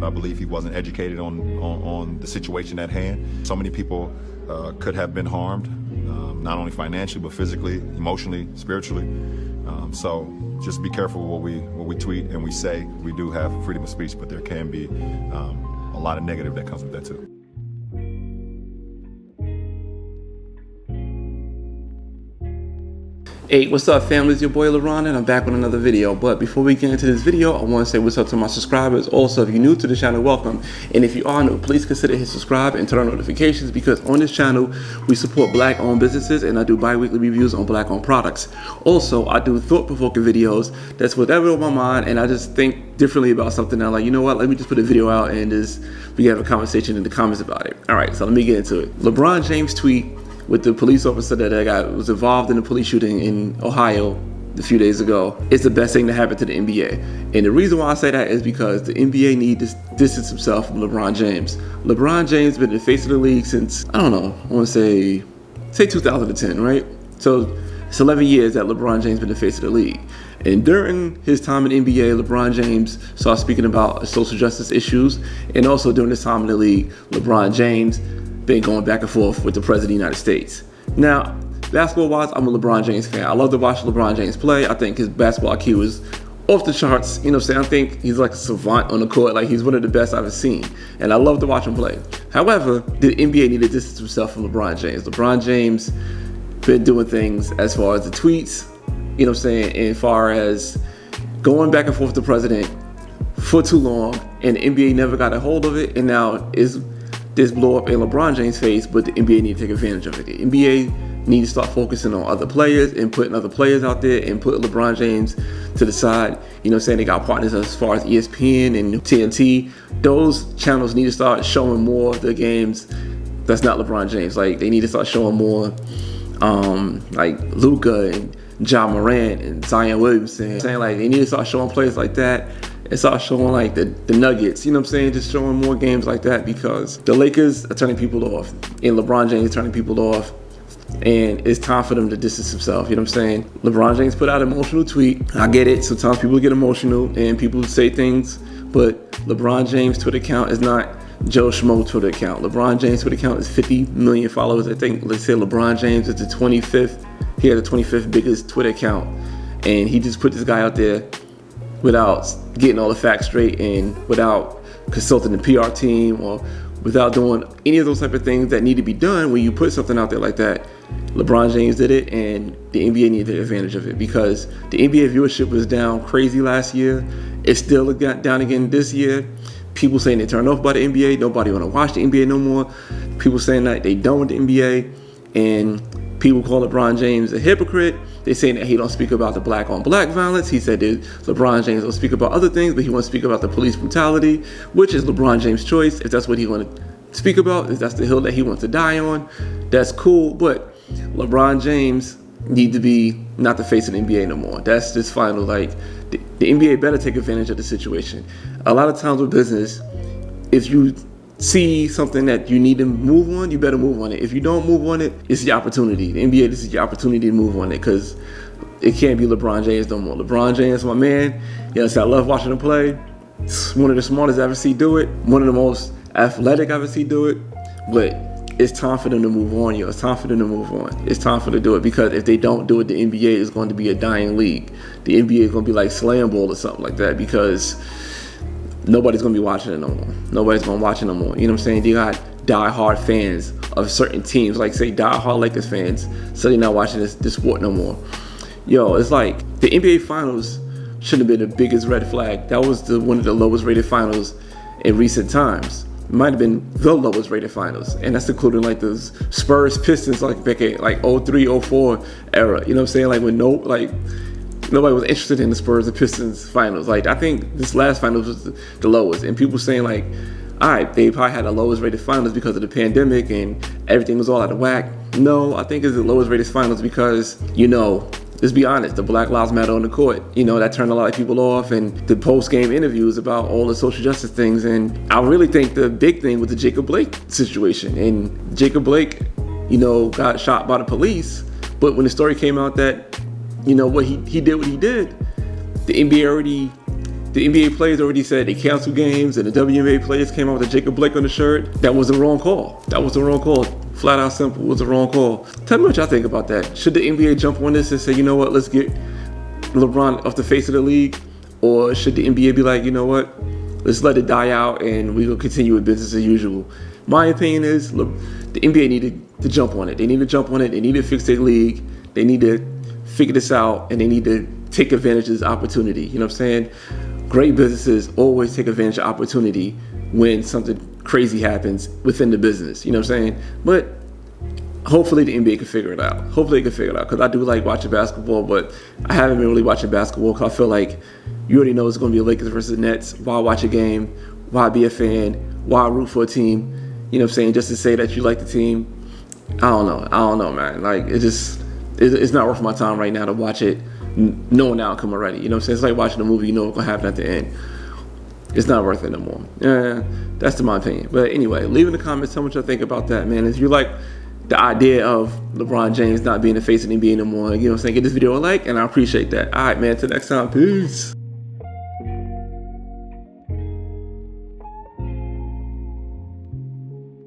I believe he wasn't educated on the situation at hand. So many people could have been harmed, not only financially, but physically, emotionally, spiritually. So just be careful what we tweet and we say. We do have freedom of speech, but there can be a lot of negative that comes with that too. Hey, what's up family, it's your boy Lebron and I'm back with another video. But before we get into this video, I want to say what's up to my subscribers. Also, if you're new to the channel, welcome. And if you are new, please consider hitting subscribe and turn on notifications, because on this channel, we support black owned businesses and I do bi-weekly reviews on black owned products. Also, I do thought-provoking videos that's whatever on my mind, and I just think differently about something. I'm like, you know what, let me just put a video out and we have a conversation in the comments about it. All right, so let me get into it. LeBron James tweet with the police officer that was involved in the police shooting in Ohio a few days ago. It's the best thing to happen to the NBA. And the reason why I say that is because the NBA needs to distance himself from LeBron James. LeBron James been the face of the league since, I don't know, I want to say 2010, right? So it's 11 years that LeBron James been the face of the league. And during his time in the NBA, LeBron James started speaking about social justice issues. And also during his time in the league, LeBron James been going back and forth with the president of the United States. Now, basketball-wise, I'm a LeBron James fan. I love to watch LeBron James play. I think his basketball IQ is off the charts. You know what I'm saying? I think he's like a savant on the court. Like, he's one of the best I've ever seen. And I love to watch him play. However, the NBA needed to distance himself from LeBron James. LeBron James been doing things as far as the tweets, you know what I'm saying, as far as going back and forth with the president for too long, and the NBA never got a hold of it, and now is this blow up in LeBron James' face, but the NBA need to take advantage of it. The NBA need to start focusing on other players and putting other players out there and put LeBron James to the side. You know what I'm saying? They got partners as far as ESPN and TNT. Those channels need to start showing more of the games that's not LeBron James. Like, they need to start showing more like Luka and John Morant and Zion Williamson. Saying, like, they need to start showing players like that. And start showing like the Nuggets, you know what I'm saying? Just showing more games like that, because the Lakers are turning people off and LeBron James is turning people off, and it's time for them to distance himself, you know what I'm saying? LeBron James put out an emotional tweet. I get it, sometimes people get emotional and people say things, but LeBron James' Twitter account is not Joe Schmo Twitter account. LeBron James' Twitter account is 50 million followers. I think, let's say LeBron James is the 25th, he had the 25th biggest Twitter account, and he just put this guy out there without getting all the facts straight and without consulting the PR team or without doing any of those type of things that need to be done when you put something out there like that. LeBron James did it, and the NBA needed to take advantage of it, because the NBA viewership was down crazy last year. It's still down again this year. People saying they turned off by the NBA. Nobody want to watch the NBA no more. People saying that they done with the NBA, and people call LeBron James a hypocrite. They're saying that he don't speak about the black on black violence. He said that LeBron James don't speak about other things, but he wants to speak about the police brutality, which is LeBron James' choice. If that's what he want to speak about, if that's the hill that he wants to die on, that's cool. But LeBron James need to be not the face of the NBA no more. That's just final. Like, the NBA better take advantage of the situation. A lot of times with business, if you see something that you need to move on, you better move on it. If you don't move on it, it's your opportunity. The NBA, this is your opportunity to move on it, because it can't be LeBron James no more. LeBron James, my man. Yes, I love watching him play. It's one of the smartest I ever see do it. One of the most athletic I ever see do it. But it's time for them to move on, yo. It's time for them to move on. It's time for them to do it, because if they don't do it, the NBA is going to be a dying league. The NBA is going to be like Slam Ball or something like that, because nobody's gonna be watching it no more. Nobody's gonna watch it no more. You know what I'm saying? You got die-hard fans of certain teams, like say die-hard Lakers fans, so they're not watching this sport no more. Yo, it's like the NBA Finals should have been the biggest red flag. That was one of the lowest rated finals in recent times. It might have been the lowest rated finals, and that's including like the Spurs Pistons, like back at like 03, 04 era. You know what I'm saying? Like when nobody was interested in the Spurs and Pistons finals. Like, I think this last finals was the lowest. And people saying like, all right, they probably had the lowest rated finals because of the pandemic and everything was all out of whack. No, I think it's the lowest rated finals because, you know, let's be honest, the Black Lives Matter on the court, you know, that turned a lot of people off, and the post-game interviews about all the social justice things. And I really think the big thing was the Jacob Blake situation. And Jacob Blake, you know, got shot by the police. But when the story came out that, you know, he did what he did, the NBA already The NBA players already said they canceled games, and the WNBA players came out with a Jacob Blake on the shirt. That was the wrong call. That was the wrong call. Flat out simple, it was the wrong call. Tell me what y'all think about that. Should the NBA jump on this and say, you know what, let's get LeBron off the face of the league? Or should the NBA be like, you know what, let's let it die out and we're going to continue with business as usual? My opinion is, look, the NBA needed to jump on it. They need to jump on it. They need to fix their league. They need to figure this out, and they need to take advantage of this opportunity. You know what I'm saying? Great businesses always take advantage of opportunity when something crazy happens within the business. You know what I'm saying? But hopefully the NBA can figure it out. Hopefully they can figure it out, because I do like watching basketball, but I haven't been really watching basketball because I feel like you already know it's going to be a Lakers versus Nets. Why watch a game? Why be a fan? Why root for a team? You know what I'm saying? Just to say that you like the team. I don't know, man. Like, it's not worth my time right now to watch it knowing the outcome already. You know what I'm saying? It's like watching a movie, you know what's going to happen at the end. It's not worth it no more. Yeah, that's my opinion. But anyway, leave in the comments, tell me what y'all think about that, man. If you like the idea of LeBron James not being the face of the NBA no more, you know what I'm saying? Give this video a like, and I appreciate that. All right, man. Till next time. Peace.